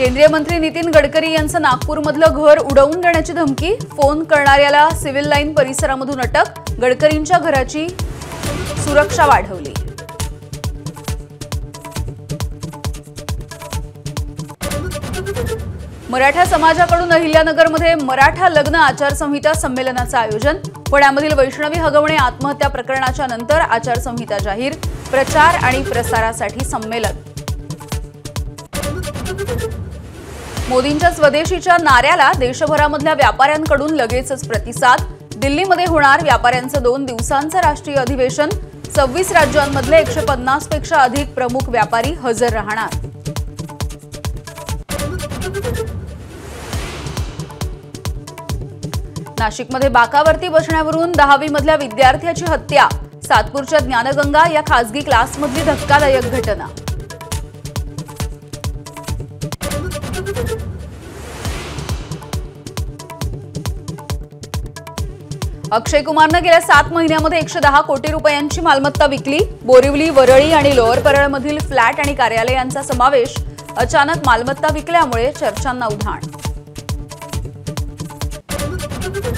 केंद्रीय मंत्री नितीन गडकरी यांचं नागपूरमधलं घर उडवून देण्याची धमकी, फोन करणाऱ्याला सिव्हिल लाईन परिसरामधून अटक, गडकरींच्या घराची सुरक्षा वाढवली। मराठा समाजाकडून अहिल्यानगरमध्ये मराठा लग्न आचारसंहिता संमेलनाचं आयोजन, पुण्यामधील वैष्णवी हगवणे आत्महत्या प्रकरणाच्या नंतर आचारसंहिता जाहीर, प्रचार आणि प्रसारासाठी संमेलन। मोदींच्या स्वदेशीच्या नाऱ्याला देशभरामधल्या व्यापाऱ्यांकडून लगेचच प्रतिसाद, दिल्लीमध्ये होणार व्यापाऱ्यांचं 2 दिवसांचं राष्ट्रीय अधिवेशन, 26 राज्यांमधले 150 पेक्षा अधिक प्रमुख व्यापारी हजर राहणार। नाशिकमध्ये बाकावरती बसण्यावरून 10वी मधल्या विद्यार्थ्याची हत्या, सातपूरच्या ज्ञानगंगा या खासगी क्लासमधली धक्कादायक घटना। अक्षय कुमारने गेल्या 7 महिन्यांमध्ये 110 कोटी रुपयांची मालमत्ता विकली, बोरिवली, वरळी आणि लोअर परळमधील फ्लॅट आणि कार्यालयांचा समावेश, अचानक मालमत्ता विकल्यामुळे चर्चांना उधाण।